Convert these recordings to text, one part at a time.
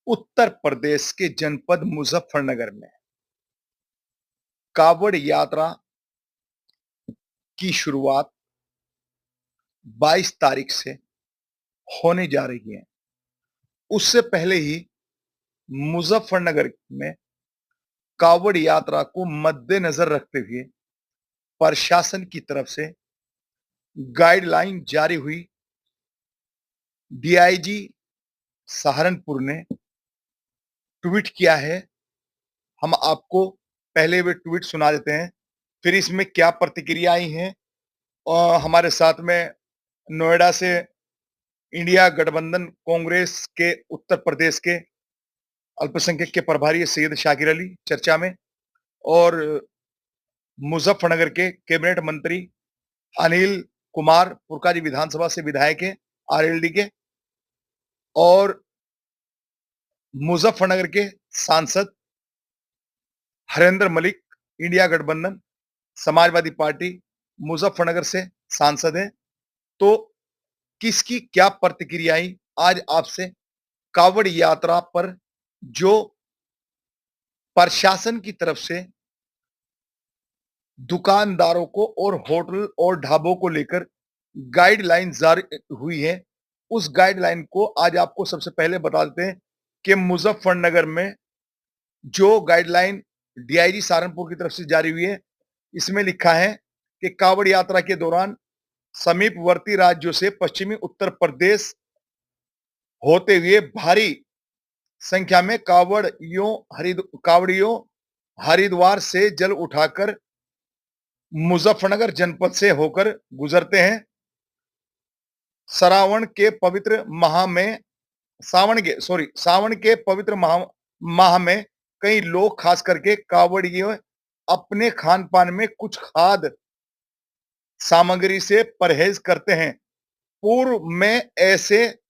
उत्तर प्रदेश के जनपद मुजफ्फरनगर में कावड़ यात्रा की शुरुआत 22 तारीख से होने जा रही है। उससे पहले ही मुजफ्फरनगर में कावड़ यात्रा को मद्देनजर रखते हुए प्रशासन की तरफ से गाइडलाइन जारी हुई। डीआईजी सहारनपुर ने ट्वीट किया है। हम आपको पहले वे ट्वीट सुना देते हैं, फिर इसमें क्या प्रतिक्रिया आई है। और हमारे साथ में नोएडा से इंडिया गठबंधन कांग्रेस के उत्तर प्रदेश के अल्पसंख्यक के प्रभारी सैयद शाकिर अली चर्चा में, और मुजफ्फरनगर के कैबिनेट मंत्री अनिल कुमार पुरकाजी विधानसभा से विधायक है आरएलडी के, और मुजफ्फरनगर के सांसद हरेंद्र मलिक इंडिया गठबंधन समाजवादी पार्टी मुजफ्फरनगर से सांसद है। तो किसकी क्या प्रतिक्रियाएं आज आपसे कावड़ यात्रा पर जो प्रशासन की तरफ से दुकानदारों को और होटल और ढाबों को लेकर गाइडलाइन जारी हुई है, उस गाइडलाइन को आज आपको सबसे पहले बता देते हैं कि मुजफ्फरनगर में जो गाइडलाइन डीआईजी सहारनपुर की तरफ से जारी हुई है, इसमें लिखा है कि कावड़ यात्रा के दौरान समीपवर्ती राज्यों से पश्चिमी उत्तर प्रदेश होते हुए भारी संख्या में कावड़ियों हरिद्वार से जल उठाकर मुजफ्फरनगर जनपद से होकर गुजरते हैं। सावन के पवित्र माह में कई लोग खास करके कावड़ियों अपने खान पान में कुछ खाद्य सामग्री से परहेज करते हैं। पूर्व में ऐसे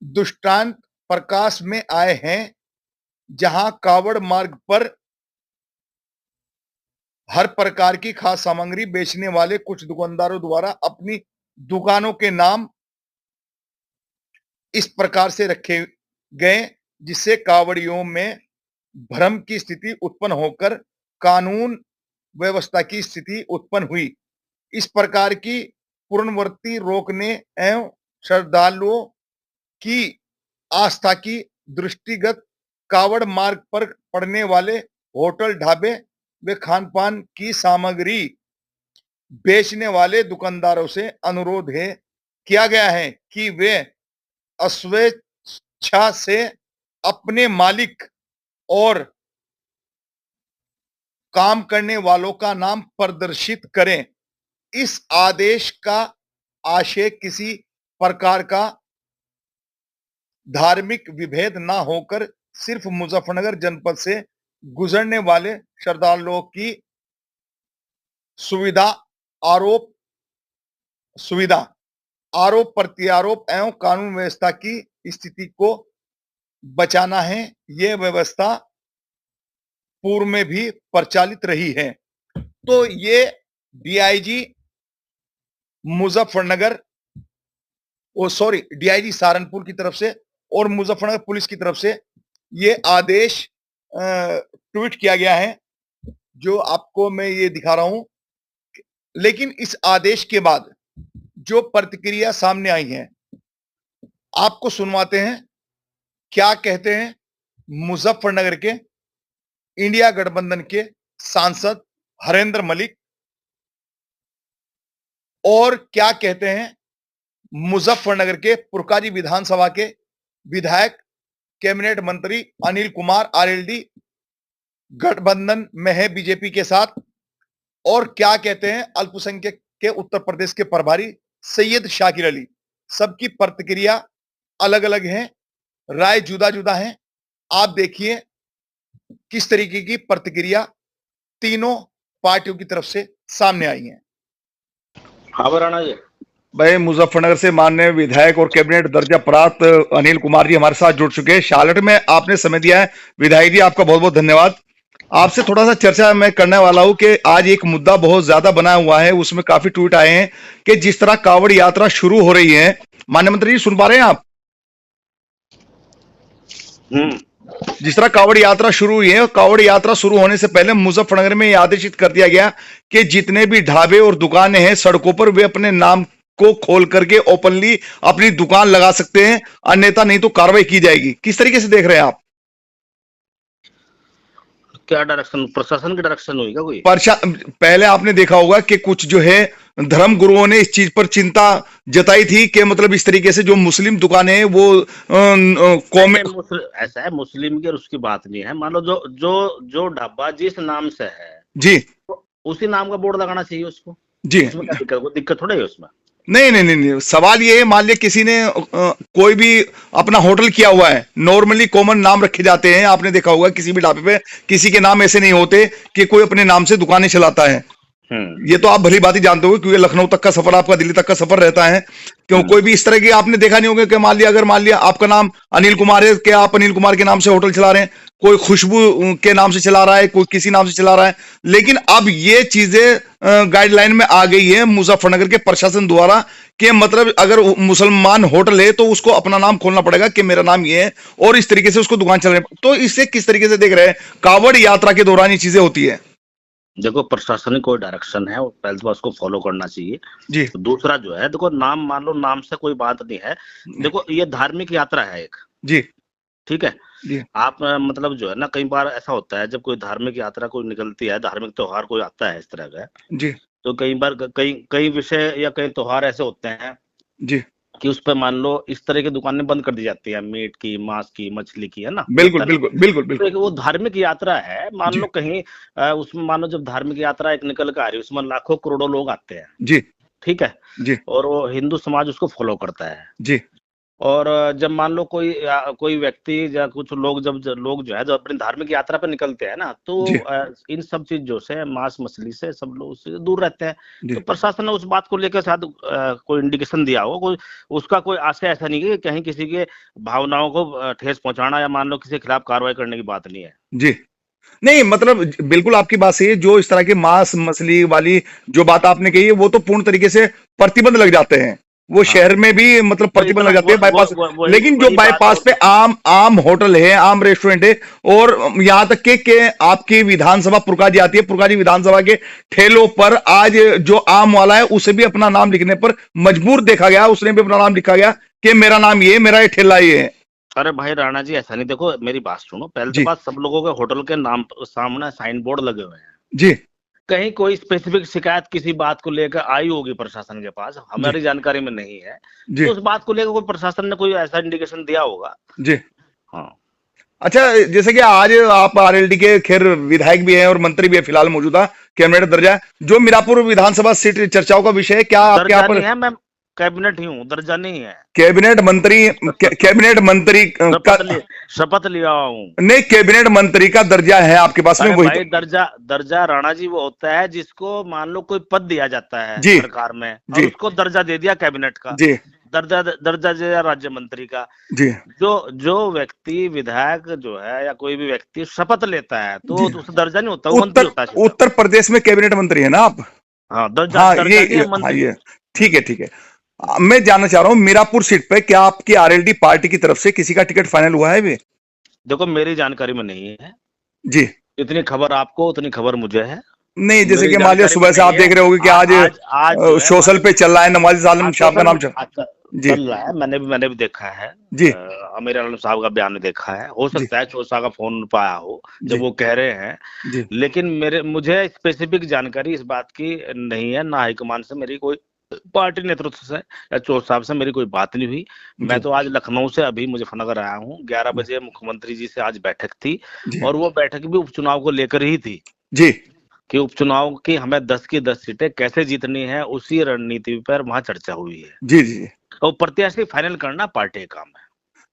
दृष्टांत प्रकाश में आए हैं जहां कावड़ मार्ग पर हर प्रकार की खाद्य सामग्री बेचने वाले कुछ दुकानदारों द्वारा अपनी दुकानों के नाम इस प्रकार से रखे गए जिससे कावड़ियों में भ्रम की स्थिति उत्पन्न होकर कानून व्यवस्था की स्थिति उत्पन्न हुई। इस प्रकार की पुनरावृत्ति रोकने एवं श्रद्धालुओं की आस्था की दृष्टिगत कावड़ मार्ग पर पड़ने वाले होटल ढाबे व खान पान की सामग्री बेचने वाले दुकानदारों से अनुरोध किया गया है कि वे स्वेच्छा से अपने मालिक और काम करने वालों का नाम प्रदर्शित करें। इस आदेश का आशय किसी प्रकार का धार्मिक विभेद न होकर सिर्फ मुजफ्फरनगर जनपद से गुजरने वाले श्रद्धालुओं की सुविधा, आरोप प्रत्यारोप एवं कानून व्यवस्था की स्थिति को बचाना है। यह व्यवस्था पूर्व में भी प्रचलित रही है। तो ये डीआईजी मुजफ्फरनगर डीआईजी सहारनपुर की तरफ से और मुजफ्फरनगर पुलिस की तरफ से ये आदेश ट्वीट किया गया है, जो आपको मैं ये दिखा रहा हूं। लेकिन इस आदेश के बाद जो प्रतिक्रिया सामने आई है, आपको सुनवाते हैं क्या कहते हैं मुजफ्फरनगर के इंडिया गठबंधन के सांसद हरेंद्र मलिक, और क्या कहते हैं मुजफ्फरनगर के पुरकाजी विधानसभा के विधायक कैबिनेट मंत्री अनिल कुमार आरएलडी गठबंधन में है बीजेपी के साथ, और क्या कहते हैं अल्पसंख्यक के उत्तर प्रदेश के प्रभारी सैयद शाकिर अली। सबकी प्रतिक्रिया अलग अलग है, राय जुदा जुदा है। आप देखिए किस तरीके की प्रतिक्रिया तीनों पार्टियों की तरफ से सामने आई है। हाँ राणा जी भाई, मुजफ्फरनगर से माननीय विधायक और कैबिनेट दर्जा प्राप्त अनिल कुमार जी हमारे साथ जुड़ चुके हैं। शार्लेट में आपने समय दिया है, विधायक जी आपका बहुत बहुत धन्यवाद। आपसे थोड़ा सा चर्चा मैं करने वाला हूं कि आज एक मुद्दा बहुत ज्यादा बना हुआ है, उसमें काफी ट्वीट आए हैं कि जिस तरह कावड़ यात्रा शुरू हो रही है। माननीय मंत्री जी सुन पा रहे हैं आप? जिस तरह कांवड़ यात्रा शुरू हुई है, कांवड़ यात्रा शुरू होने से पहले मुजफ्फरनगर में यह आदेशित कर दिया गया कि जितने भी ढाबे और दुकानें हैं सड़कों पर, वे अपने नाम को खोल करके ओपनली अपनी दुकान लगा सकते हैं, अन्यथा नहीं तो कार्रवाई की जाएगी। किस तरीके से देख रहे हैं आप? क्या डायरेक्शन, प्रशासन की डायरेक्शन हुई क्या कोई? पहले आपने देखा होगा कि कुछ जो है धर्म गुरुओं ने इस चीज पर चिंता जताई थी कि मतलब इस तरीके से जो मुस्लिम दुकानें हैं वो कौम ऐसा है, मुस्लिम की और उसकी बात नहीं है। मान लो जो जो जो ढाबा जिस नाम से है जी, तो उसी नाम का बोर्ड लगाना चाहिए उसको जी। उसमें क्या दिक्कत? दिक्कत थोड़ा है उसमें। नहीं नहीं नहीं नहीं, सवाल ये है, मान लिया किसी ने कोई भी अपना होटल किया हुआ है, नॉर्मली कॉमन नाम रखे जाते हैं, आपने देखा होगा किसी भी ढाबे पे किसी के नाम ऐसे नहीं होते कि कोई अपने नाम से दुकानें चलाता है। ये तो आप भली बात ही जानते हो क्योंकि लखनऊ तक का सफर आपका, दिल्ली तक का सफर रहता है। क्यों कोई भी इस तरह की आपने देखा नहीं होगा कि मान लिया आपका नाम अनिल कुमार है, कि आप अनिल कुमार के नाम से होटल चला रहे हैं, कोई खुशबू के नाम से चला रहा है, कोई किसी नाम से चला रहा है। लेकिन अब ये चीजें गाइडलाइन में आ गई है मुजफ्फरनगर के प्रशासन द्वारा कि मतलब अगर मुसलमान होटल है तो उसको अपना नाम खोलना पड़ेगा कि मेरा नाम ये है, और इस तरीके से उसको दुकान चलाने। तो इससे किस तरीके से देख रहे हैं कांवड़ यात्रा के दौरान ये चीजें होती है? देखो, प्रशासनिक कोई डायरेक्शन है, पहले तो उसको फॉलो करना चाहिए जी। तो दूसरा जो है, देखो नाम, मान लो नाम से कोई बात नहीं है। देखो ये धार्मिक यात्रा है एक, जी, ठीक है। जी। आप मतलब जो है ना, कई बार ऐसा होता है जब कोई धार्मिक यात्रा कोई निकलती है, धार्मिक त्योहार कोई आता है इस तरह का, जी, तो कई बार कई कई विषय या कई त्योहार ऐसे होते हैं जी। कि उस पर मान लो इस तरह की दुकानें बंद कर दी जाती है, मीट की, मांस की, मछली की, है ना, बिल्कुल होता है ना। बिल्कुल बिल्कुल तो बिल्कुल। एक वो धार्मिक यात्रा है, मान जी, लो कहीं उसमें मान लो जब धार्मिक यात्रा एक निकल कर आ रही है, उसमें लाखों करोड़ों लोग आते हैं, जी, ठीक है, जी, और वो हिंदू समाज उसको फॉलो करता है। जी, और जब मान लो कोई व्यक्ति या कुछ लोग, जब लोग जो है जो अपनी धार्मिक यात्रा पे निकलते हैं ना, तो जी, इन सब चीजों से, मांस मछली से सब लोग उससे दूर रहते हैं। जी, तो प्रशासन ने उस बात को लेकर शायद कोई इंडिकेशन दिया हो, कोई उसका कोई आशय ऐसा नहीं है कि कहीं किसी के भावनाओं को ठेस पहुंचाना या मान लो किसी के खिलाफ कार्रवाई करने की बात नहीं है। जी। नहीं मतलब बिल्कुल आपकी बात सही है। जो इस तरह की मांस मछली वाली जो बात आपने कही है वो तो पूर्ण तरीके से प्रतिबंध लग जाते हैं, वो हाँ, शहर में भी मतलब वो प्रतिबंध इतना लग जाते हैं बाईपास। वही लेकिन जो वही बात बाईपास पे आम आम होटल है, आम रेस्टोरेंट है, और यहां तक के आपकी विधानसभा पुरकाजी आती है, पुरकाजी विधानसभा के ठेलों पर आज जो आम वाला है उसे भी अपना नाम लिखने पर मजबूर देखा गया, उसने भी अपना नाम लिखा गया कि मेरा नाम ये, मेरा ये ठेला ये है। अरे भाई राणा जी, ऐसा नहीं, देखो मेरी बात सुनो, पहले तो जी, बात, सब लोगों के होटल के नाम सामने साइन बोर्ड लगे हुए हैं। जी, कहीं कोई स्पेसिफिक शिकायत किसी बात को लेकर आई होगी प्रशासन के पास, जी, हमारी जानकारी में नहीं है, जी, तो उस बात को लेकर कोई प्रशासन ने कोई ऐसा इंडिकेशन दिया होगा। जी। हाँ, अच्छा, जैसे कि आज आप आरएलडी के खैर विधायक भी हैं और मंत्री भी है फिलहाल मौजूदा, कैबिनेट दर्जा है। जो मीरापुर विधानसभा सीट चर्चाओं का विषय है, क्या आपके यहाँ दर्जा पर नहीं है, मैं कैबिनेट ही हूँ, दर्जा नहीं है। कैबिनेट मंत्री का? शपथ लिया हूँ। नहीं, कैबिनेट मंत्री का दर्जा है आपके पास में, अरे वही भाई, तो। दर्जा दर्जा राणा जी वो होता है जिसको मान लो कोई पद दिया जाता है जी, सरकार में, और जी, उसको दर्जा दे दिया कैबिनेट का, जी, दर्जा दर्जा दिया राज्य मंत्री का। जी, जो जो व्यक्ति, विधायक जो है या कोई भी व्यक्ति शपथ लेता है तो जी। उसे दर्जा नहीं होता, वो मंत्री उत्तर होता है सीधा। उत्तर प्रदेश में कैबिनेट मंत्री है ना आप? हाँ, दर्जा हाँ, दर्जा नहीं है, हाँ, मंत्री। ये ठीक है, ठीक है। मैं जानना चाह रहा हूँ मीरापुर सीट पे क्या आपकी आरएलडी पार्टी की तरफ से किसी का टिकट फाइनल हुआ है अभी? देखो मेरी जानकारी में नहीं है, जी। जितनी खबर आपको उतनी खबर मुझे है। नहीं, जैसे मेरी कि मान लिया जानकारी में सुबह से नहीं आप है। देख रहे होगे कि आज आज जो है सोशल पे चल रहा है नवाज आलम आज साहब का सोशल नाम चल। जी, चल रहा है, मैंने भी देखा है, जी, आमिर आलम साहब का बयान देखा है। हो जी, सकता है चौसा का फोन पाया हो जब जी, वो कह रहे हैं, जी, लेकिन मुझे स्पेसिफिक जानकारी इस बात की नहीं है, ना हाईकमान से मेरी कोई, पार्टी नेतृत्व से या चौर साहब से मेरी कोई बात नहीं हुई। मैं जी, तो आज लखनऊ से अभी मुजफ्फरनगर आया हूँ, 11 जी, बजे मुख्यमंत्री जी से आज बैठक थी, जी, और वो बैठक भी उपचुनाव को लेकर ही थी जी, कि उपचुनाव की हमें 10 की 10 सीटें कैसे जीतनी है, उसी रणनीति पर वहां चर्चा हुई है। जी, जी। और प्रत्याशी फाइनल करना पार्टी का काम है।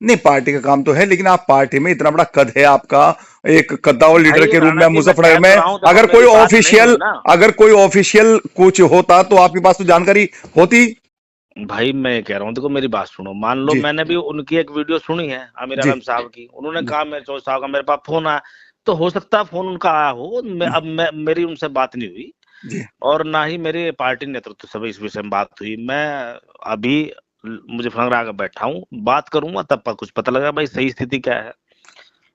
नहीं, पार्टी का काम तो है, लेकिन आप पार्टी में इतना बड़ा कद है आपका, एक कद्दावर लीडर भाई के रूप राणा में जी, मैं मुजफ्फरनगर कह तो में, रहा हूँ, देखो अगर मेरी कोई बात नहीं ऑफिशियल हुई ना। अगर कोई ऑफिशियल कुछ होता तो आपके पास तो जानकारी होती। भाई मैं कह रहा हूँ, देखो मेरी बात सुनो, मान लो जी, मैंने भी उनकी एक वीडियो सुनी है आमिर जी, आलम साहब की, उन्होंने जी, कहा मेरे चौधरी साहब का मेरे पास फोन आया, तो हो सकता है फोन उनका आया हो। जी, मेरी उनसे बात नहीं हुई, जी, और ना ही मेरी पार्टी नेतृत्व से इस विषय में बात हुई। मैं अभी मुझे आकर बैठा हूँ, बात करूंगा तब कुछ पता लगा भाई सही स्थिति क्या है।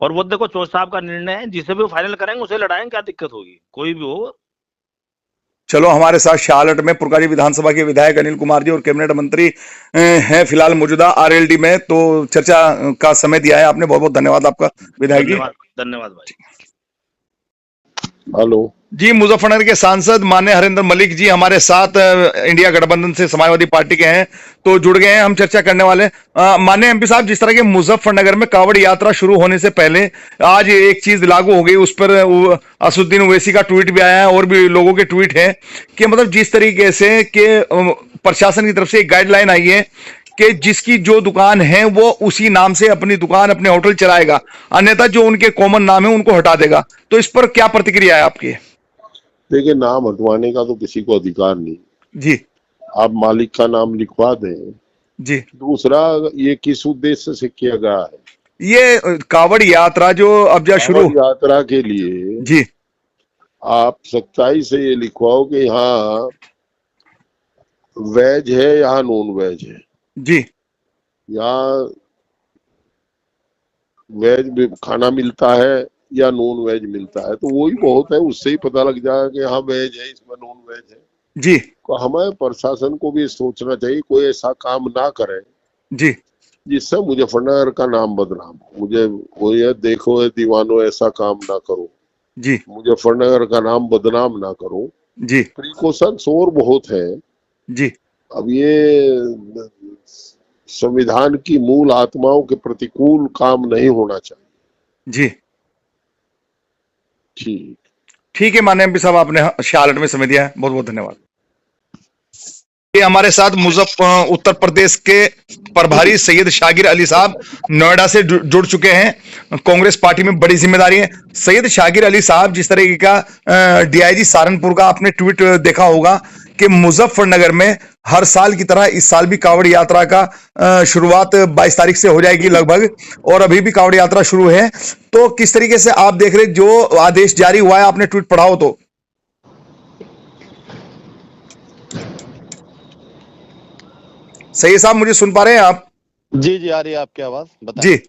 और वो देखो चौधरी साहब का निर्णय है, जिसे भी फाइनल करेंगे उसे लड़ाएंगे, क्या दिक्कत होगी, कोई भी हो। चलो, हमारे साथ शाहलट में पुरकाड़ी विधानसभा के विधायक अनिल कुमार जी और कैबिनेट मंत्री हैं फिलहाल मौजूदा आरएलडी में, तो चर्चा का समय दिया है आपने, बहुत बहुत धन्यवाद आपका विधायक जी। धन्यवाद, धन्यवाद भाई। हेलो जी, मुजफ्फरनगर के सांसद माननीय हरेंद्र मलिक जी हमारे साथ इंडिया गठबंधन से समाजवादी पार्टी के हैं, तो जुड़ गए हैं, हम चर्चा करने वाले हैं। माननीय एमपी साहब, जिस तरह के मुजफ्फरनगर में कांवड़ यात्रा शुरू होने से पहले आज एक चीज लागू हो गई, उस पर असदुद्दीन ओवैसी का ट्वीट भी आया है और भी लोगों के ट्वीट है कि मतलब जिस तरीके से कि प्रशासन की तरफ से एक गाइडलाइन आई है कि जिसकी जो दुकान है वो उसी नाम से अपनी दुकान, अपने होटल चलाएगा, अन्यथा जो उनके कॉमन नाम है उनको हटा देगा, तो इस पर क्या प्रतिक्रिया है आपकी? देखिए, नाम हटवाने का तो किसी को अधिकार नहीं जी। आप मालिक का नाम लिखवा दें। जी। दूसरा, ये किस उद्देश्य से किया गया है? ये कांवड़ यात्रा जो अब जा शुरू कांवड़ यात्रा के लिए जी आप सच्चाई से ये लिखवाओ कि यहाँ वेज है, यहाँ नॉन वेज है, जी यहाँ वेज भी खाना मिलता है या नॉन वेज मिलता है, तो वही बहुत है, उससे ही पता लग जाएगा कि हाँ वेज है, इसमें नॉन वेज है। जी तो हमें प्रशासन को भी सोचना चाहिए कोई ऐसा काम ना करे जी जिससे मुजफ्फरनगर का नाम बदनाम हो। मुझे वो ये देखो, ये दीवानों, ऐसा काम ना करो, जी मुजफ्फरनगर का नाम बदनाम ना करो। जी प्रिकॉशंस और बहुत है। जी अब ये संविधान की मूल आत्माओं के प्रतिकूल काम नहीं होना चाहिए। जी ठीक ठीक है माननीय एमपी साहब, आपने शाहलट में समय दिया है, बहुत बहुत धन्यवाद। ये हमारे साथ उत्तर प्रदेश के प्रभारी सैयद शागिर अली साहब नोएडा से जुड़ चुके हैं, कांग्रेस पार्टी में बड़ी जिम्मेदारी है। सैयद शागिर अली साहब, जिस तरीके का डीआईजी सहारनपुर का आपने ट्वीट देखा होगा कि मुजफ्फरनगर में हर साल की तरह इस साल भी कांवड़ यात्रा का शुरुआत 22 तारीख से हो जाएगी लगभग, और अभी भी कांवड़ यात्रा शुरू है, तो किस तरीके से आप देख रहे, जो आदेश जारी हुआ है, आपने ट्वीट पढ़ा हो तो? सही साहब, मुझे सुन पा रहे हैं आप? जी जी, आ रही है आपकी आवाज, बताएं। जी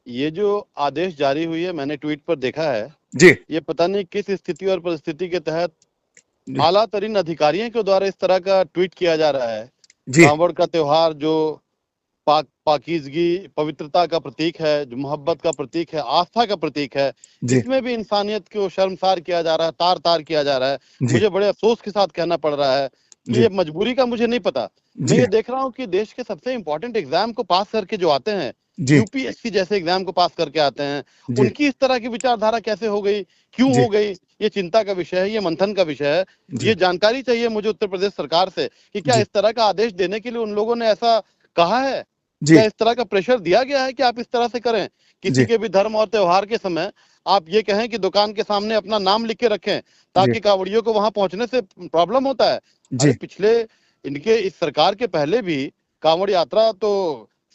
ये जो आदेश जारी हुई है, मैंने ट्वीट पर देखा है। जी ये पता नहीं किस स्थिति और परिस्थिति के तहत आला तरीन अधिकारियों के द्वारा इस तरह का ट्वीट किया जा रहा है। जी कांवड़ का त्योहार जो पाकीज़गी, पवित्रता का प्रतीक है, जो मोहब्बत का प्रतीक है, आस्था का प्रतीक है, इसमें भी इंसानियत को शर्मसार किया जा रहा है, तार तार किया जा रहा है। मुझे बड़े अफसोस के साथ कहना पड़ रहा है कि ये मजबूरी का मुझे नहीं पता। मैं ये देख रहा हूँ कि देश के सबसे इंपॉर्टेंट एग्जाम को पास करके जो आते हैं, यूपीएससी जैसे एग्जाम को पास करके आते हैं, उनकी इस तरह की विचारधारा कैसे हो गई, क्यों हो गई, ये चिंता का विषय है, ये मंथन का विषय है। ये जानकारी चाहिए मुझे उत्तर प्रदेश सरकार से कि क्या इस तरह का आदेश देने के लिए उन लोगों ने ऐसा कहा है, क्या इस तरह का प्रेशर दिया गया है कि आप इस तरह से करें। किसी के भी धर्म और त्योहार के समय आप ये कहें कि दुकान के सामने अपना नाम लिख के रखें ताकि कांवड़ियों को वहां पहुंचने से प्रॉब्लम होता है। अरे पिछले इनके इस सरकार के पहले भी कांवड़ यात्रा तो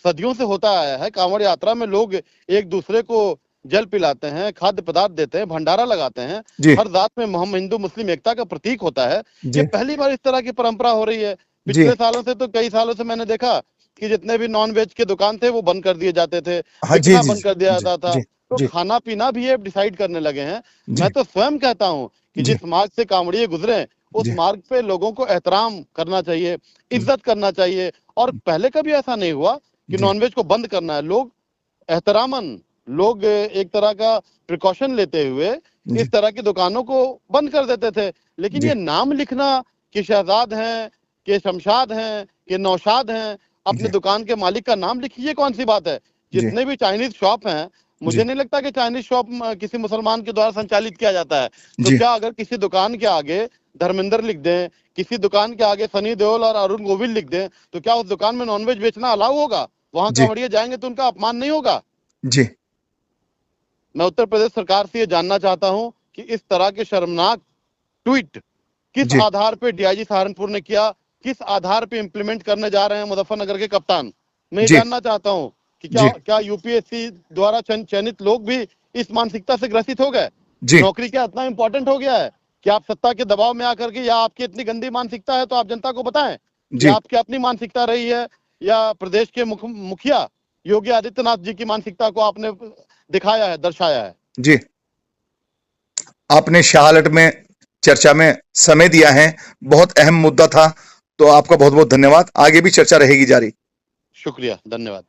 सदियों से होता आया है। कांवड़ यात्रा में लोग एक दूसरे को जल पिलाते हैं, खाद्य पदार्थ देते हैं, भंडारा लगाते हैं, हर जात में हिंदू मुस्लिम एकता का प्रतीक होता है। ये पहली बार इस तरह की परंपरा हो रही है। पिछले सालों से तो कई सालों से मैंने देखा कि जितने भी नॉन वेज के दुकान थे वो बंद कर दिए जाते थे, बिकना बंद कर दिया जाता था। तो खाना पीना भी ये डिसाइड करने लगे हैं। मैं तो स्वयं कहता हूँ कि जिस मार्ग से कांवड़िए गुजरे उस मार्ग पे लोगों को एहतराम करना चाहिए, इज्जत करना चाहिए। और पहले कभी ऐसा नहीं हुआ कि नॉनवेज को बंद करना है। लोग एहतरामन, लोग एक तरह का प्रिकॉशन लेते हुए इस तरह की दुकानों को बंद कर देते थे। लेकिन ये नाम लिखना कि शहजाद हैं, कि शमशाद हैं, कि नौशाद हैं, अपने दुकान के मालिक का नाम लिखिए, ये कौन सी बात है। जितने भी चाइनीज शॉप हैं, मुझे नहीं लगता कि चाइनीज शॉप किसी मुसलमान के द्वारा संचालित किया जाता है। तो क्या अगर किसी दुकान के आगे धर्मेंद्र लिख दें, किसी दुकान के आगे सनी देओल और अरुण गोविल लिख दें, तो क्या उस दुकान में नॉनवेज बेचना अलाउ होगा? वहां कांवड़िए जाएंगे तो उनका अपमान नहीं होगा? जी मैं उत्तर प्रदेश सरकार से ये जानना चाहता हूं कि इस तरह के शर्मनाक ट्वीट किस आधार पे डीआईजी सहारनपुर ने किया, किस आधार पे इंप्लीमेंट करने जा रहे हैं मुजफ्फरनगर के कप्तान। मैं ये जानना चाहता हूं कि क्या यूपीएससी द्वारा चयनित लोग भी इस मानसिकता से ग्रसित हो गए? नौकरी क्या इतना इंपॉर्टेंट हो गया है कि आप सत्ता के दबाव में आकर के, या आपकी इतनी गंदी मानसिकता है तो आप जनता को बताएं कि आपकी अपनी मानसिकता रही है या प्रदेश के मुखिया योगी आदित्यनाथ जी की मानसिकता को आपने दिखाया है, दर्शाया है। जी, आपने शाहलट में चर्चा में समय दिया है, बहुत अहम मुद्दा था, तो आपका बहुत बहुत धन्यवाद। आगे भी चर्चा रहेगी जारी। शुक्रिया, धन्यवाद।